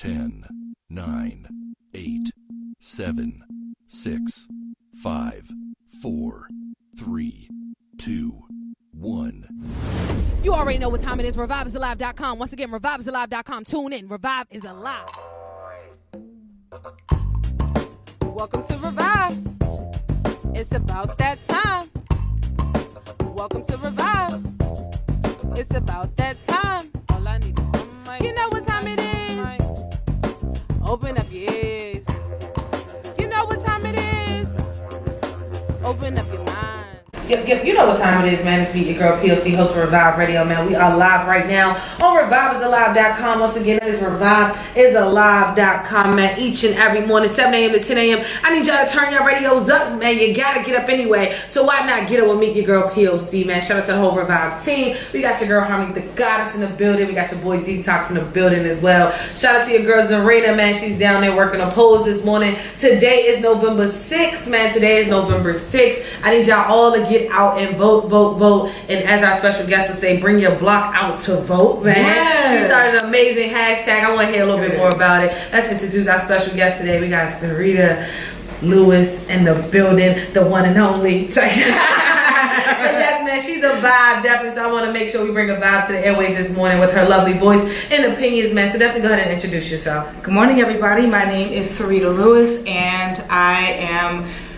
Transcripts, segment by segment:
10, 9, 8, 7, 6, 5, 4, 3, 2, 1. You already know what time it is. ReviveIsAlive.com. Once again, ReviveIsAlive.com. Tune in. Revive is alive. Welcome to Revive. It's about that time. Welcome to Revive. It's about that time. All I need is one mic. You know what time it is. Open up your ears. You know what time it is. Open up your mind. Yep, you know what time it is, man. It's me, your girl P.O.C, host for Revive Radio, man. We are live right now on ReviveIsAlive.com. Once again, that is ReviveIsAlive.com, man. Each and every morning, 7 a.m. to 10 a.m. I need y'all to turn your radios up, man. You gotta get up anyway. So why not get up with me, your girl P.O.C, man. Shout out to the whole Revive team. We got your girl Harmony, the goddess, in the building. We got your boy Detox in the building as well. Shout out to your girl Serita, man. She's down there working on polls this morning. Today is November 6th, man. Today is November 6th. I need y'all all to get out and vote. And as our special guest would say, bring your block out to vote, man. Yes. She started an amazing hashtag. I want to hear a little bit more about it. Let's introduce our special guest today. We got Serita Lewis in the building, the one and only. But yes, man, she's a vibe, definitely. So I want to make sure we bring a vibe to the airways this morning with her lovely voice and opinions, man. So definitely go ahead and introduce yourself. Good morning, everybody. My name is Serita Lewis, and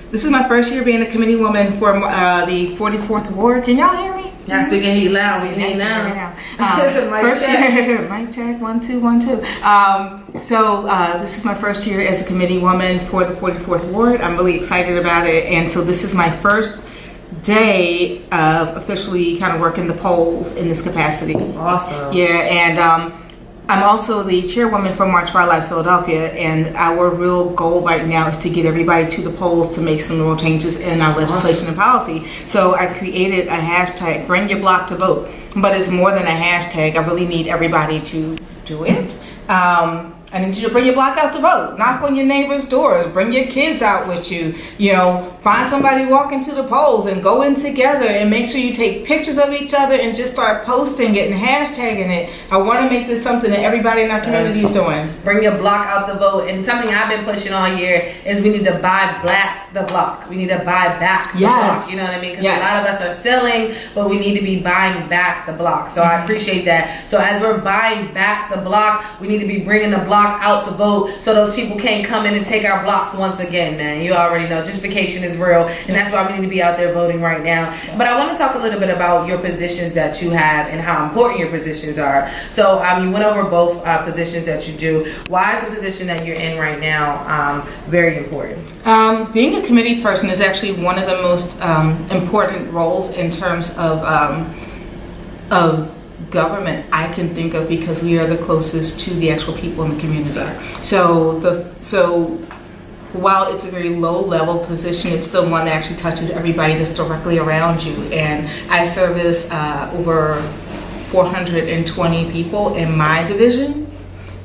this is my first year being a committee woman for the 44th Ward. Can y'all hear me? Yes, we can hear you loud. We can hear you now. First year, mic check, 1 2 1 2. This is my first year as a committee woman for the 44th Ward. I'm really excited about it, and so this is my first day of officially kind of working the polls in this capacity. Awesome. Yeah, and I'm also the chairwoman for March for Our Lives Philadelphia, and our real goal right now is to get everybody to the polls to make some real changes in our legislation and policy. So I created a hashtag, Bring Your Block to Vote, but it's more than a hashtag. I really need everybody to do it. I need you to bring your block out to vote. Knock on your neighbor's doors. Bring your kids out with you. You know, find somebody walking to the polls and go in together and make sure you take pictures of each other and just start posting it and hashtagging it. I want to make this something that everybody in our community is doing. Bring your block out to vote. And something I've been pushing all year is we need to buy back the block. We need to buy back the block. You know what I mean? Because a lot of us are selling, but we need to be buying back the block. So I appreciate that. So as we're buying back the block, we need to be bringing the block out to vote so those people can't come in and take our blocks once again, man. You already know gentrification is real, and that's why we need to be out there voting right now. But I want to talk a little bit about your positions that you have and how important your positions are. So you went over both positions that you do. Why is the position that you're in right now very important? Being a committee person is actually one of the most important roles in terms of government I can think of, because we are the closest to the actual people in the community. So while it's a very low level position, it's still one that actually touches everybody that's directly around you. And I service over 420 people in my division,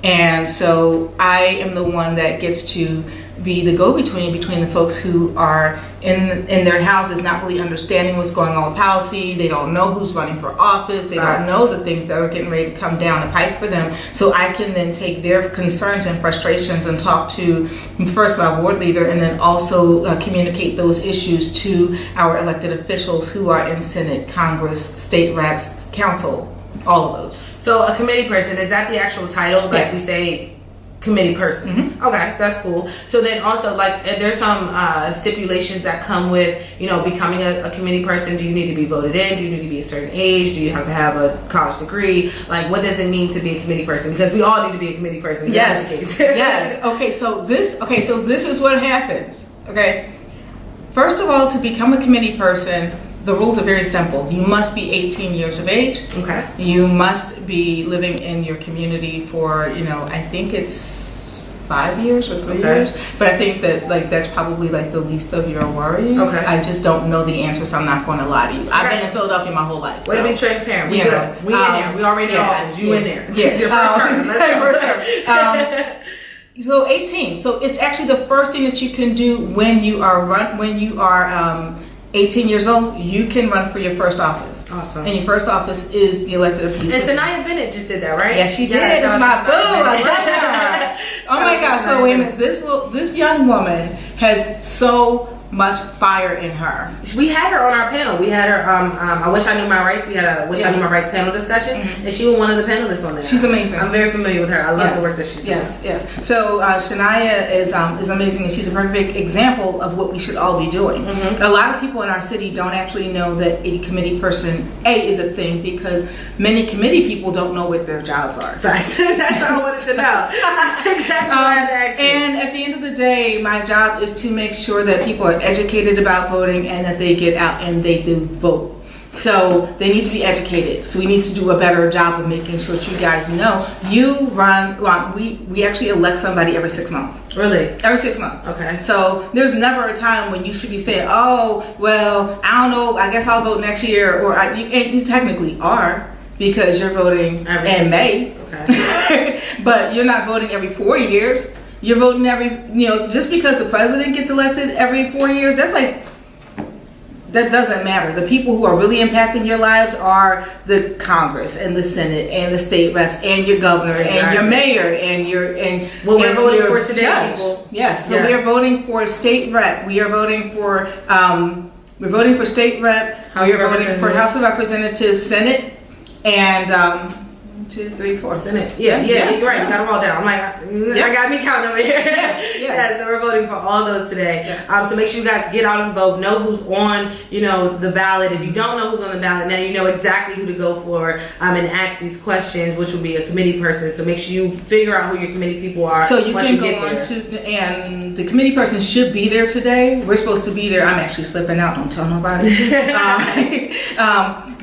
and so I am the one that gets to be the go-between between the folks who are in their houses not really understanding what's going on with policy. They don't know who's running for office. They don't know the things that are getting ready to come down the pipe for them. So I can then take their concerns and frustrations and talk to first my ward leader, and then also communicate those issues to our elected officials who are in Senate, Congress, state reps, council, all of those. So a committee person, is that the actual title? Like we say, committee person. Mm-hmm. Okay, that's cool. So then also, like, there's some stipulations that come with, you know, becoming a committee person. Do you need to be voted in? Do you need to be a certain age? Do you have to have a college degree? Like, what does it mean to be a committee person? Because we all need to be a committee person. Yes. Yes. Okay, so this is what happens. Okay. First of all, to become a committee person, the rules are very simple. You must be 18 years of age. Okay. You must be living in your community for, I think it's 5 years or 3 years. But I think that that's probably the least of your worries. Okay. I just don't know the answer, so I'm not going to lie to you. I've been in Philadelphia my whole life. Way to be transparent. We good. We in there. We already in the office. You in there. Yeah. Your first term. Let's go. So 18. So it's actually the first thing that you can do when you are 18 years old. You can run for your first office. Awesome. And your first office is the elected official. And Sanaya Bennett just did that, right? Yes, she did. It's my boo. I love her. Yeah. So wait a minute. This young woman has so much fire in her. We had her on our panel. We had her. I wish I knew my rights. We had a wish I knew my rights panel discussion, and she was one of the panelists on that. She's amazing. I'm very familiar with her. I love the work that she does. Yes. So Shania is amazing, and she's a perfect example of what we should all be doing. A lot of people in our city don't actually know that a committee person is a thing, because many committee people don't know what their jobs are. That's what I wanted to know. That's exactly what I had to And at the end of the day, my job is to make sure that people are educated about voting and that they get out and they do vote. So they need to be educated. So we need to do a better job of making sure that you guys know. We actually elect somebody every 6 months. Really? Every 6 months. Okay. So there's never a time when you should be saying, oh, well, I don't know, I guess I'll vote next year. Or and you technically are, because you're voting in May. Okay. But you're not voting every 4 years. You're voting just because the president gets elected every 4 years, that doesn't matter. The people who are really impacting your lives are the Congress and the Senate and the state reps and your governor and your mayor and we're voting for today, judge. people. Yes. So we are voting for state rep. We are voting for state rep. We are voting for House of Representatives, Senate, and 1, 2, 3, 4. Senate. Yeah, you're right. You got them all down. I'm like, I got me counting over here. Yes. So we're voting for all those today. Yeah. So make sure you guys get out and vote. Know who's on, the ballot. If you don't know who's on the ballot, now you know exactly who to go for and ask these questions, which will be a committee person. So make sure you figure out who your committee people are. So you can go on and the committee person should be there today. We're supposed to be there. I'm actually slipping out. Don't tell nobody.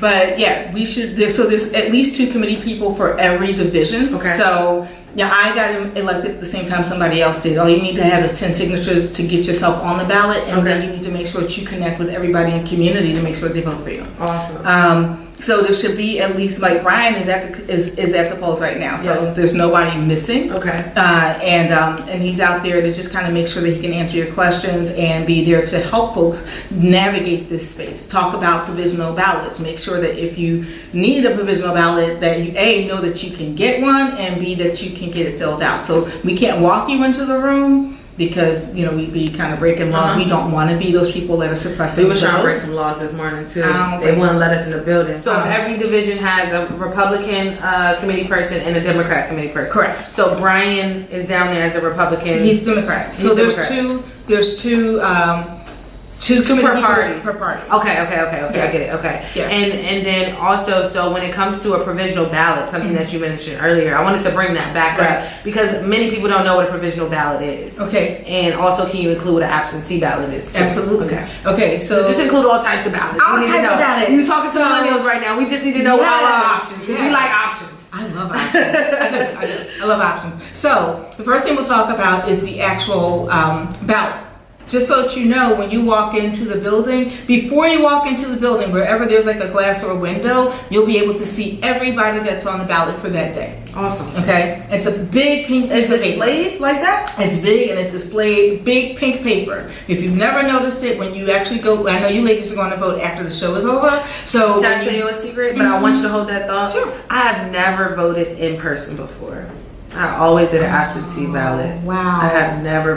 But yeah, we should. So there's at least 2 committee people for every division. Okay. So I got elected at the same time somebody else did. All you need to have is 10 signatures to get yourself on the ballot, and then you need to make sure that you connect with everybody in the community to make sure they vote for you. Awesome. So there should be at least, like Brian is at the polls right now, so there's nobody missing. Okay. And he's out there to just kind of make sure that he can answer your questions and be there to help folks navigate this space. Talk about provisional ballots. Make sure that if you need a provisional ballot, that you know that you can get one, and B, that you can get it filled out. So we can't walk you into the room, because we'd be kind of breaking laws. We don't want to be those people that are suppressing. We were trying to break some laws this morning too. They wouldn't let us in the building. So every division has a Republican committee person and a Democrat committee person. Correct. So Brian is down there as a Republican. He's Democrat. So there's two per party. Okay. I get it. Okay. Yeah. And then also, so when it comes to a provisional ballot, something that you mentioned earlier, I wanted to bring that back up, because many people don't know what a provisional ballot is. Okay. And also, can you include what an absentee ballot is too? Absolutely. Okay. So just include all types of ballots. All types of ballots. You're talking to millennials right now. We just need to know all options. We like options. I love options. I do. I love options. So the first thing we'll talk about is the actual ballot. Just so that you know, when you walk into the building, before you walk into the building, wherever there's like a glass or a window, you'll be able to see everybody that's on the ballot for that day. Awesome. Okay? It's a big pink piece of paper. It's displayed like that? It's big, and it's displayed big pink paper. If you've never noticed it, when you actually go, I know you ladies are going to vote after the show is over. So can I tell you a secret? But I want you to hold that thought. Sure. I have never voted in person before. I always did an absentee ballot. Wow. I have never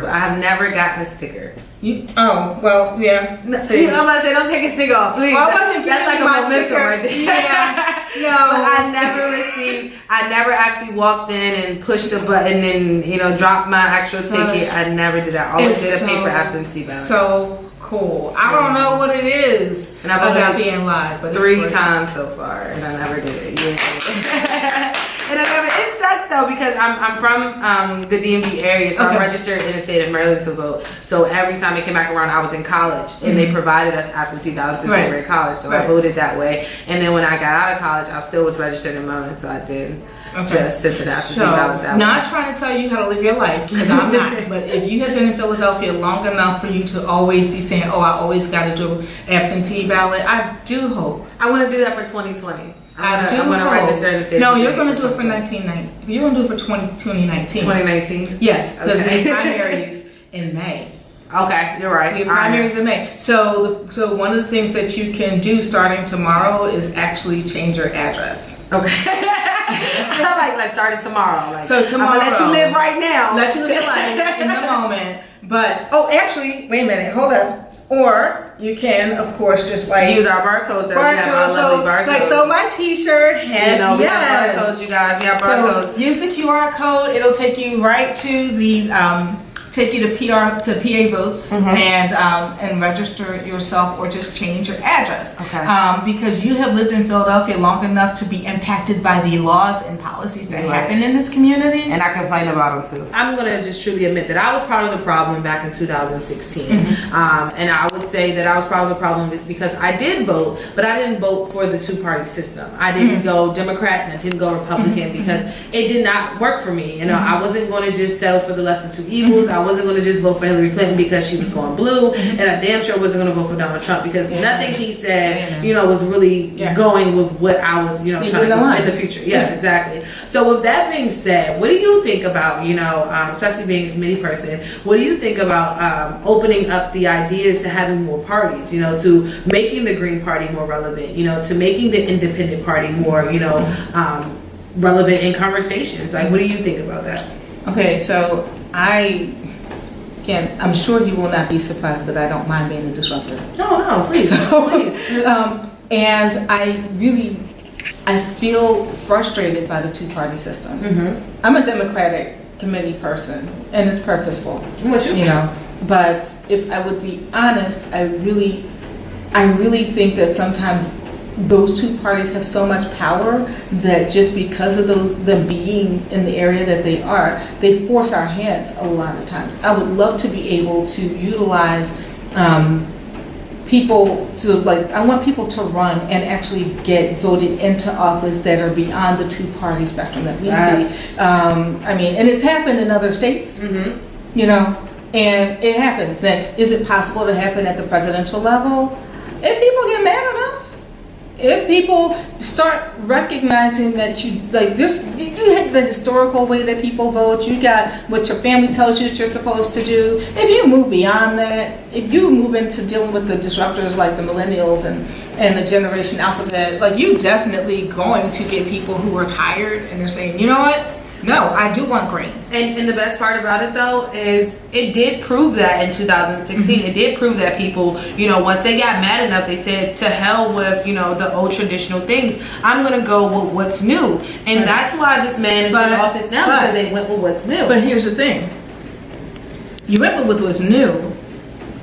gotten a sticker. Yeah. I'm about to say, don't take a sticker off, please. Well, I wasn't That's like my a sticker. Right there. Yeah. No. But I never actually walked in and pushed the button and, dropped my actual ticket. I never did that. I always did a paper absentee ballot. So cool. I don't know what it is. And I've about being live, but 3 times so far, and I never did it. Yeah. And it sucks though, because I'm from the DMV area, so I'm registered in the state of Maryland to vote. So every time it came back around, I was in college, and they provided us absentee ballots if we were in college. So I voted that way. And then when I got out of college, I still was registered in Maryland, so I did just sit for the absentee ballot that way. Not trying to tell you how to live your life, because I'm not. But if you have been in Philadelphia long enough for you to always be saying, "Oh, I always got to do absentee ballot," I do hope. I want to do that for 2020. I'm going to register in the state. No, you're going to do it for 1990. You're going to do it for 2019. 2019? Yes, because we have primaries in May. Okay, you're right. We have primaries in May. So one of the things that you can do starting tomorrow is actually change your address. Okay. like starting tomorrow. Like, So tomorrow, I'm gonna let you live right now. Let you live your life in the moment. But actually, wait a minute, hold up. Or you can, of course, just like use our barcodes. We have our lovely barcodes. Like, so my T-shirt has we have barcodes, you guys. We have barcodes. So use the QR code. It'll take you right to the take you to PA votes and register yourself or just change your address. Okay. Because you have lived in Philadelphia long enough to be impacted by the laws and policies that happen in this community. And I complain about them too. I'm going to just truly admit that I was part of the problem back in 2016. And I would say that I was part of the problem is because I did vote, but I didn't vote for the two-party system. I didn't go Democrat and I didn't go Republican because it did not work for me. You know, I wasn't going to just settle for the lesser two evils. I wasn't going to just vote for Hillary Clinton because she was going blue, and I damn sure wasn't going to vote for Donald Trump because nothing he said, you know, was really going with what I was, you know, trying to do in the future. Yes, exactly. So with that being said, what do you think about, you know, especially being a committee person, what do you think about opening up the ideas to having more parties, you know, to making the Green Party more relevant, you know, to making the Independent Party more, you know, relevant in conversations? Like, what do you think about that? Okay, so I'm sure you will not be surprised that I don't mind being a disruptor. No, please. Please. And I feel frustrated by the two-party system. I'm a Democratic committee person, and it's purposeful. You know, but if I would be honest, I really think that sometimes those two parties have so much power that just because of them being in the area that they force our hands a lot of times. I would love to be able to utilize people to, like, I want people to run and actually get voted into office that are beyond the two-party spectrum that we see. I mean, and it's happened in other states, you know, and it happens. Then is it possible to happen at the presidential level? If people get mad enough, if people start recognizing that you have the historical way that people vote, you got what your family tells you that you're supposed to do. If you move beyond that, if you move into dealing with the disruptors like the millennials and the generation alphabet, like, you definitely going to get people who are tired and they're saying, you know what? No, I do want green. And the best part about it, though, is it did prove that in 2016. It did prove that people, you know, once they got mad enough, they said, to hell with, you know, the old traditional things. I'm going to go with what's new. And that's why this man is in office now, because they went with what's new. But here's the thing. You went with what's new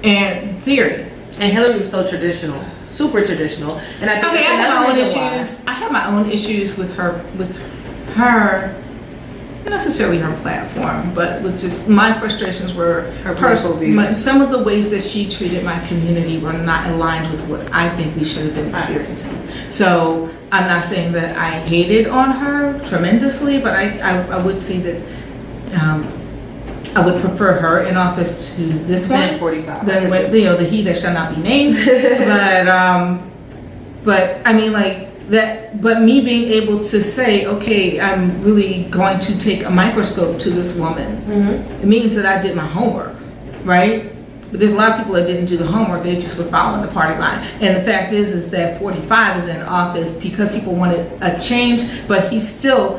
in theory. And Hillary was so traditional. Super traditional. And I think I have my own issues. I have my own issues with her not necessarily her platform, but with just my frustrations were her personal views. Some of the ways that she treated my community were not aligned with what I think we should have been experiencing. So I'm not saying that I hated on her tremendously, but I would say that I would prefer her in office to this one 45. Than you know, the he that shall not be named. But I mean, like, that, but me being able to say, okay, I'm really going to take a microscope to this woman. It means that I did my homework, right? But there's a lot of people that didn't do the homework. They just were following the party line. And the fact is that 45 is in office because people wanted a change, but he still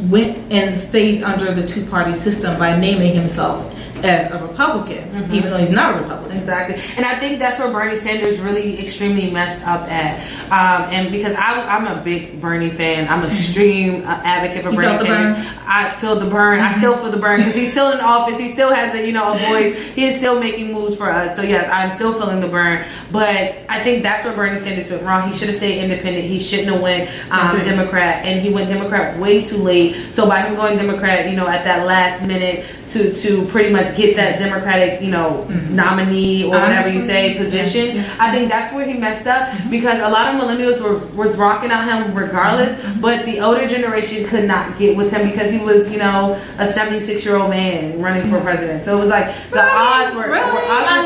went and stayed under the two-party system by naming himself as a Republican, even though he's not a Republican. Exactly. And I think that's where Bernie Sanders really extremely messed up at. And because I'm a big Bernie fan, I'm an extreme advocate for Bernie Sanders. I feel the burn. I still feel the burn because he's still in office. He still has a voice. He is still making moves for us. So yes, I'm still feeling the burn. But I think that's where Bernie Sanders went wrong. He should have stayed independent. He shouldn't have went Democrat. And he went Democrat way too late. So by him going Democrat, at that last minute to pretty much get that Democratic, nominee or whatever you say position. I think that's where he messed up because a lot of millennials was rocking out him regardless, but the older generation could not get with him because he was, a 76-year-old man running for president. So it was like the odds were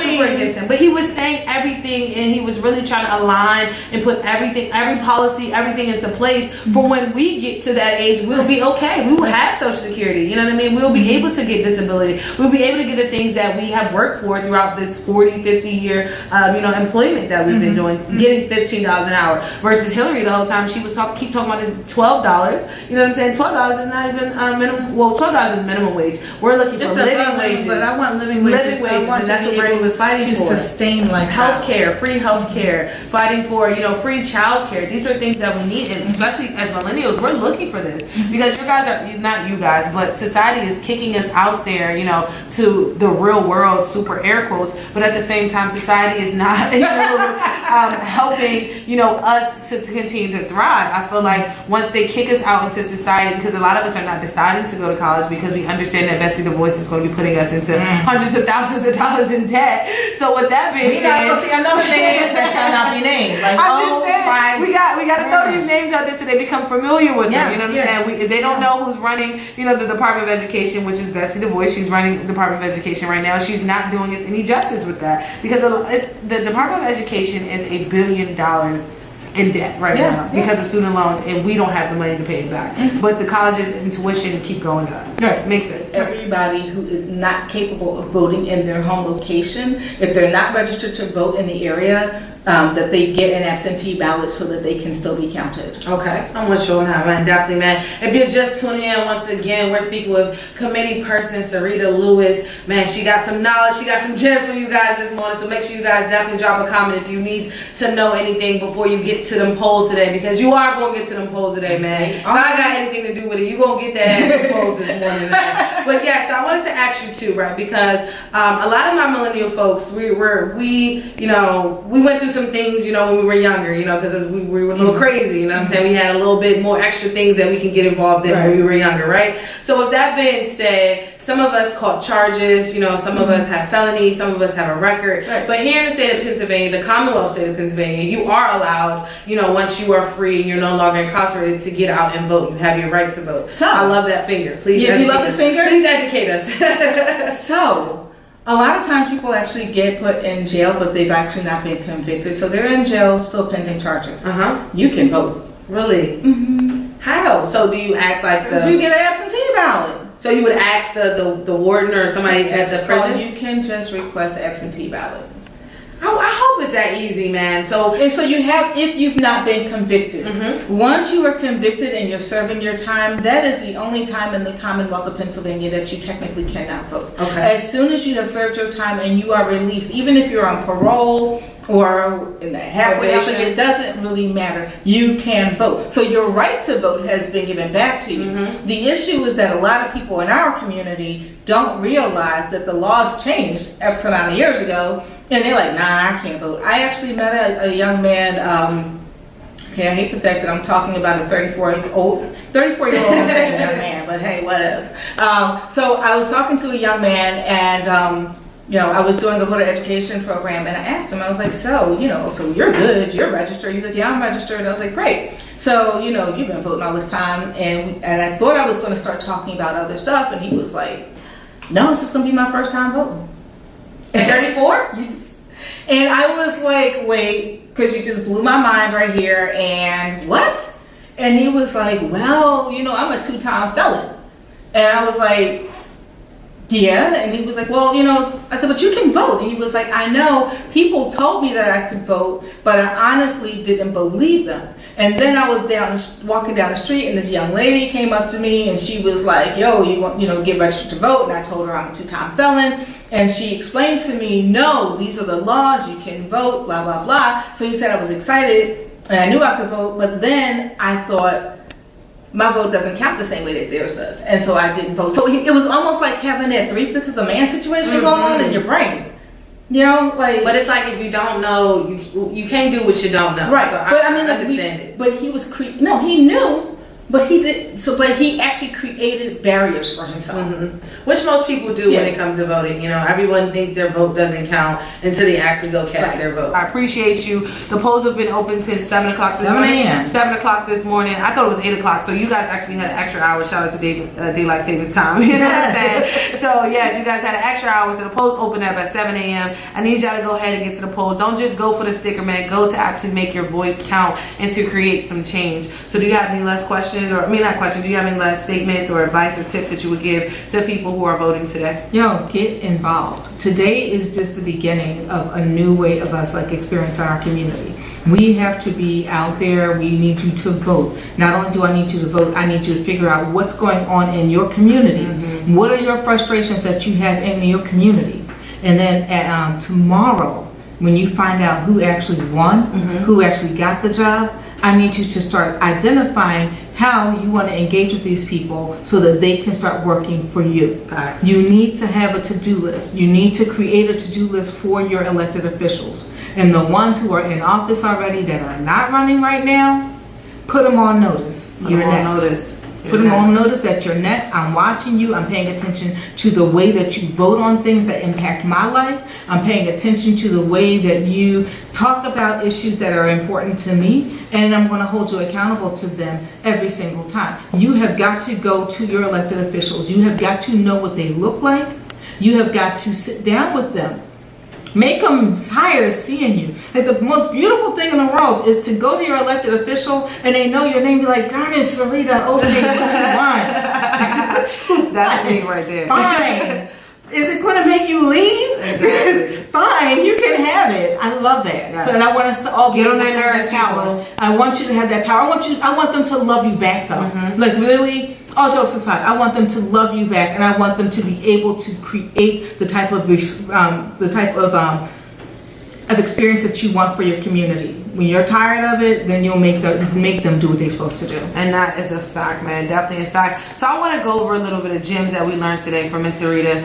super against him. But he was saying everything and he was really trying to align and put everything, every policy, everything into place for when we get to that age, we'll be okay. We will have Social Security. You know what I mean? We'll be able to get disability. We'll be able to get the things that we have worked for throughout this 40, 50 year, employment that we've been doing, getting $15 an hour. Versus Hillary, the whole time she was keep talking about this $12. You know what I'm saying? $12 is not even minimum. Well, $12 is minimum wage. We're looking for living wages. But I want living wages. Living wages, and that's what Bernie was fighting to for. Sustain life. Healthcare, free healthcare, fighting for free childcare. These are things that we need, and especially as millennials, we're looking for this because you guys are not you guys, but society is kicking us out there, to the real world, super air quotes. But at the same time, society is not helping us to continue to thrive. I feel like once they kick us out into society, because a lot of us are not deciding to go to college because we understand that Betsy DeVos is going to be putting us into hundreds of thousands of dollars in debt. So with that being said, gotta go see another name that shall not be named. Like, I'm just saying, we got to throw these names out there so they become familiar with them. You know what I'm saying? If they don't know who's running, the Department of Education, which is Betsy DeVos, she's running the Department of Education right now. She's not doing us any justice with that because the Department of Education is $1 billion in debt right now because of student loans, and we don't have the money to pay it back. But the colleges and tuition keep going up. Right. Makes sense. Everybody who is not capable of voting in their home location, if they're not registered to vote in the area, that they get an absentee ballot so that they can still be counted. Okay, I'm with you on that, man. Definitely, man. If you're just tuning in, once again, we're speaking with committee person Serita Lewis. Man, she got some knowledge, she got some gems for you guys this morning, so make sure you guys definitely drop a comment if you need to know anything before you get to them polls today, because you are going to get to them polls today, man. If I got anything to do with it, you're going to get that ass in polls this morning, man. But yeah, so I wanted to ask you too, right, because a lot of my millennial folks, we went through some things, when we were younger, because we were a little crazy, what I'm saying? We had a little bit more extra things that we can get involved in when we were younger, right? So with that being said, some of us caught charges, some of us have felonies, some of us have a record. Right. But here in the state of Pennsylvania, the Commonwealth state of Pennsylvania, you are allowed, once you are free, you're no longer incarcerated, to get out and vote. You have your right to vote. So I love that finger. Please, do you love this finger? Please educate us. So a lot of times people actually get put in jail, but they've actually not been convicted. So they're in jail, still pending charges. You can vote. Really? How? So do you ask you get an absentee ballot. So you would ask the warden or somebody at the prison? You can just request the absentee ballot. I hope it's that easy, man. So you have, if you've not been convicted, once you are convicted and you're serving your time, that is the only time in the Commonwealth of Pennsylvania that you technically cannot vote. Okay. As soon as you have served your time and you are released, even if you're on parole or in the halfway house, it doesn't really matter. You can vote. So your right to vote has been given back to you. The issue is that a lot of people in our community don't realize that the laws changed X amount of years ago, and they're like, nah, I can't vote. I actually met a young man, I hate the fact that I'm talking about a 34-year-old young man, but hey, what else? So I was talking to a young man, and I was doing a voter education program, and I asked him, I was like, so you're good, you're registered. He's like, yeah, I'm registered. And I was like, great. So, you've been voting all this time, and I thought I was going to start talking about other stuff, and he was like, no, this is going to be my first time voting. At 34? Yes. And I was like, wait, because you just blew my mind right here, and what? And he was like, well, I'm a 2-time felon. And I was like, yeah. And he was like, well, I said, but you can vote. And he was like, I know, people told me that I could vote, but I honestly didn't believe them. And then I was walking down the street, and this young lady came up to me, and she was like, yo, you want, get registered to vote? And I told her I'm a 2-time felon. And she explained to me, no, these are the laws, you can vote, blah, blah, blah. So he said I was excited, and I knew I could vote, but then I thought, my vote doesn't count the same way that theirs does. And so I didn't vote. So it was almost like having that 3/5 of a man situation going on in your brain. But it's like, if you don't know, you can't do what you don't know. Right. So but I understand it. But he was he knew, but he did. So, but he actually created barriers for himself, which most people do when it comes to voting. Everyone thinks their vote doesn't count until they actually go cast their vote. I appreciate you. The polls have been open since 7 o'clock this morning. 7 o'clock this morning. I thought it was 8 o'clock. So you guys actually had an extra hour. Shout out to daylight savings time. You know what I'm saying? So yes, you guys had an extra hour, so the polls open up at 7 a.m. I need y'all to go ahead and get to the polls. Don't just go for the sticker, man. Go to actually make your voice count and to create some change. So do you have any last questions, or not questions, do you have any last statements or advice or tips that you would give to people who are voting today? Yo, get involved. Today is just the beginning of a new way of us like experiencing our community. We have to be out there. We need you to vote. Not only do I need you to vote, I need you to figure out what's going on in your community. What are your frustrations that you have in your community? And then at, tomorrow, when you find out who actually won, who actually got the job, I need you to start identifying how you want to engage with these people so that they can start working for you. Facts. You need to have a to-do list. You need to create a to-do list for your elected officials. And the ones who are in office already that are not running right now, put them on notice. You're next. Put them on notice that you're next. I'm watching you. I'm paying attention to the way that you vote on things that impact my life. I'm paying attention to the way that you talk about issues that are important to me. And I'm going to hold you accountable to them every single time. You have got to go to your elected officials. You have got to know what they look like. You have got to sit down with them. Make them tired of seeing you. Like, the most beautiful thing in the world is to go to your elected official and they know your name, be like, darn it, Serita, okay, what you want? That's me right there. Fine. Is it going to make you leave? Exactly. Fine, you can have it. I love that. Yes. So, and I want us to all Get get on on their nerves, power. people. I want you to have that power. I want them to love you back, though. Like, really, all jokes aside, I want them to love you back, and I want them to be able to create the type of experience that you want for your community. When you're tired of it, then you'll make them do what they're supposed to do. And that is a fact, man. Definitely a fact. So I want to go over a little bit of gems that we learned today from Miss Serita.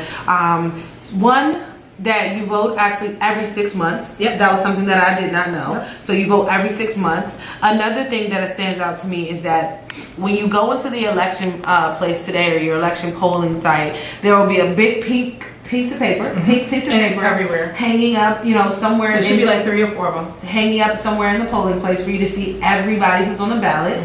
One, that you vote actually every 6 months. Yep. That was something that I did not know. Yep. So you vote every 6 months. Another thing that stands out to me is that when you go into the election place today, or your election polling site, there will be a big piece of paper, piece of And it's paper everywhere. hanging up, somewhere. There should be like 3 or 4 of them. Hanging up somewhere in the polling place for you to see everybody who's on the ballot.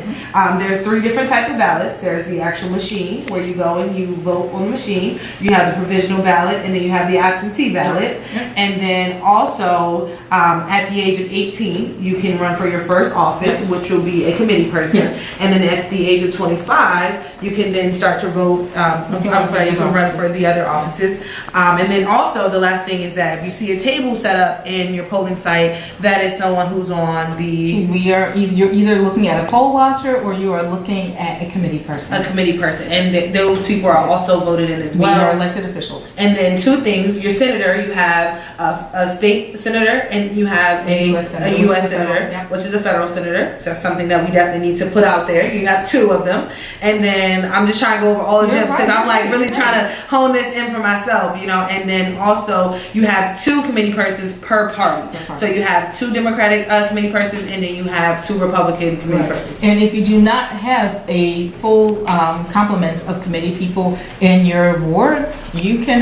There's 3 different types of ballots. There's the actual machine where you go and you vote on the machine. You have the provisional ballot, and then you have the absentee ballot. And then also at the age of 18, you can run for your first office, which will be a committee person. Yes. And then at the age of 25, you can then start to vote. You can run for the other offices. And then also the last thing is that if you see a table set up in your polling site, that is someone who's on the... You're either looking at a poll watcher or you are looking at a committee person. A committee person. And those people are also voted in as well. We are elected officials. And then 2 things, your senator, you have a state senator and you have a U.S. senator, which is a federal senator. That's something that we definitely need to put out there. You have 2 of them. And then I'm just trying to go over all the gems because I'm like really trying to hone this in for myself, And then also you have 2 committee persons per party. So you have 2 Democratic committee persons, and then you have 2 Republican committee persons. And if you do not have a full complement of committee people in your ward, you can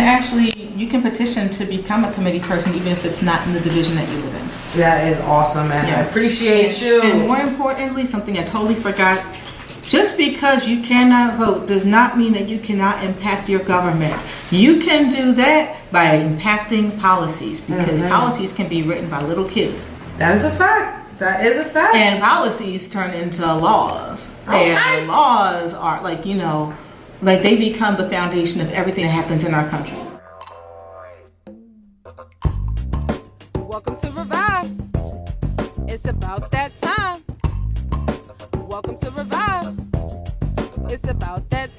petition to become a committee person even if it's not in the division that you live in. That is awesome, man. I appreciate you. And more importantly, something I totally forgot, just because you cannot vote does not mean that you cannot impact your government. You can do that by impacting policies, because policies can be written by little kids. That is a fact. That is a fact. And policies turn into laws. Okay. And laws are like they become the foundation of everything that happens in our country. Welcome to Revive. It's about that time. Welcome to Revive. It's about that time.